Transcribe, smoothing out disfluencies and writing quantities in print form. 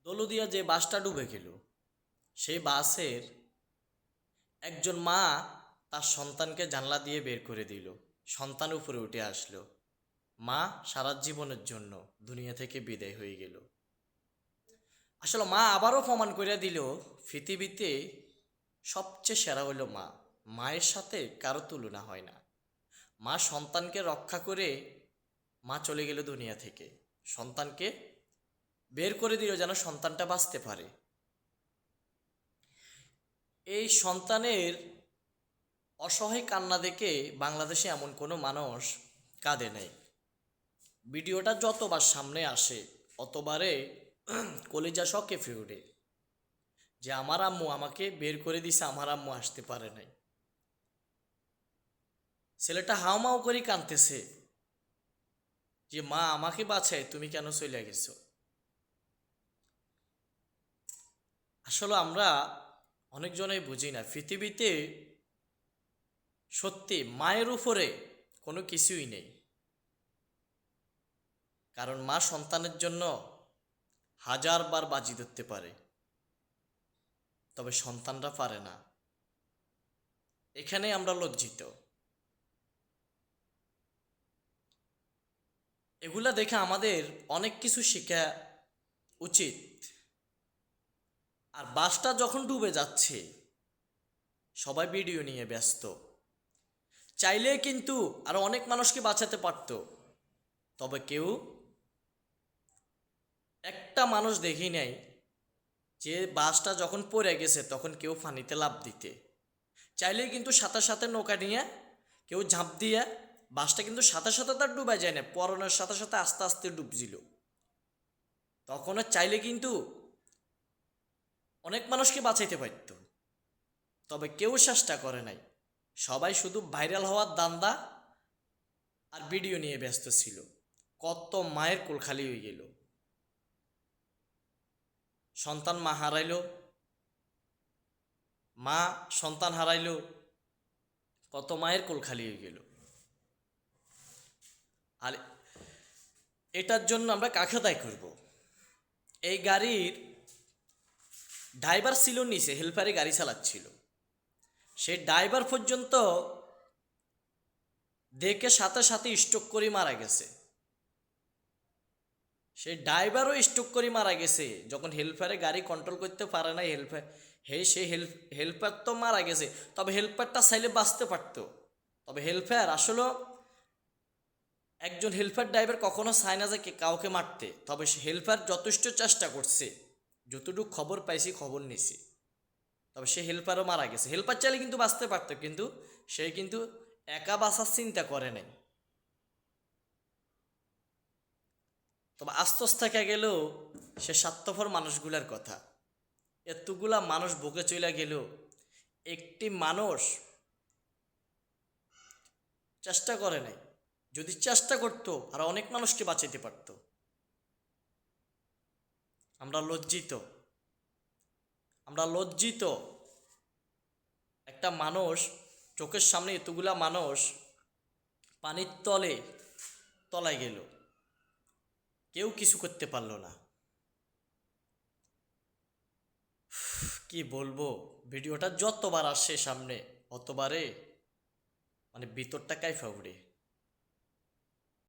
দৌলতদিয়া যে বাসটা ডুবে গেল, সেই বাসের একজন মা তার সন্তানকে জানলা দিয়ে বের করে দিল। সন্তান উপরে উঠে আসলো। মা সারা জীবনের জন্য দুনিয়া থেকে বিদায় হয়ে গেল। আসলে মা আবারও প্রমাণ করে দিল পৃথিবীতে সবচেয়ে সেরা হইল মা। মায়ের সাথে কারো তুলনা হয় না। মা সন্তানকে রক্ষা করে মা চলে গেল দুনিয়া থেকে। সন্তানকে বের করে দিল যেন সন্তানটা বাঁচতে পারে। এই সন্তানের অসহায় কান্না দেখে বাংলাদেশে এমন কোনো মানুষ কাঁদে নাই। ভিডিওটা যতবার সামনে আসে অতবারে কলিজা সহ কেঁপে ওঠে যে আমার আম্মু আমাকে বের করে দিছে, আমার আম্মু আসতে পারে নাই। ছেলেটা হাউমাউ করে কাঁদতেছে যে মা আমাকে বাঁচায়, তুমি কেন চলে গেছো। আসলে আমরা অনেকজনেই বুঝি না পৃথিবীতে সত্যি মায়ের উপরে কোনো কিছুই নেই। কারণ মা সন্তানের জন্য হাজারবার বাজি ধরতে পারে, তবে সন্তানরা পারে না। এখানে আমরা লজ্জিত। এগুলা দেখে আমাদের অনেক কিছু শেখা উচিত। আর বাসটা যখন ডুবে যাচ্ছে সবাই ভিডিও নিয়ে ব্যস্ত। চাইলে কিন্তু আরো অনেক মানুষকে বাঁচাতে পারত, তবে কেউ একটা মানুষ দেখি নাই যে বাসটা যখন পড়ে গেছে তখন কেউ পানিতে লাফ দিতে। চাইলে কিন্তু সাথে সাথে নৌকা নিয়ে কেউ ঝাঁপ দিয়ে, বাসটা কিন্তু সাথে সাথে তার ডুবে যায় না, পরনের সাথে সাথে আস্তে আস্তে ডুবছিল। তখন চাইলে কিন্তু অনেক মানুষকে বাঁচাইতে পারত, তবে কেউ চেষ্টা করে নাই। সবাই শুধু ভাইরাল হওয়ার দান্দা আর ভিডিও নিয়ে ব্যস্ত ছিল। কত মায়ের কোল খালি হয়ে গেল, সন্তান মা হারাইল, মা সন্তান হারাইল, কত মায়ের কোল খালি হয়ে গেল। আর এটার জন্য আমরা কাকে দায়ী করব? এই গাড়ির ড্রাইভার ছিল নিচে, হেল্পারে গাড়ি চালাচ্ছিল। সেই ড্রাইভার পর্যন্ত দেখে সাথে সাথে স্ট্রোক করে মারা গেছে। সেই ড্রাইভারও স্ট্রোক করে মারা গেছে যখন হেল্পারে গাড়ি কন্ট্রোল করতে পারে না। হেল্পার তো মারা গেছে, তবে হেল্পারটা চাইলে বাঁচতে পারতো। তবে হেল্পার আসলে একজন হেল্পার ড্রাইভার কখনো চায় না যে কাউকে মারতে, তবে সে হেল্পার যথেষ্ট চেষ্টা করছে, যতটুকু খবর পাইছি খবর নিছি। তবে সে হেল্পারও মারা গেছে। হেল্পার চাইলে কিন্তু বাঁচতে পারতো, কিন্তু সে কিন্তু একা বাঁচার চিন্তা করে নাই। তবে আস্তস থেকে গেলেও সে স্বার্থপর মানুষগুলার কথা। এতগুলা মানুষ বুকে চলে গেল, একটি মানুষ চেষ্টা করে নাই। যদি চেষ্টা করতো আর অনেক মানুষকে বাঁচাতে পারত। আমরা লজ্জিত, আমরা লজ্জিত। একটা মানুষ চোখের সামনে এতগুলা মানুষ পানির তলায় গেল, কেউ কিছু করতে পারলো না। কি বলবো, ভিডিওটা যতবার আসে সামনে অতবারে ভিতরটা কাইফা উঠে।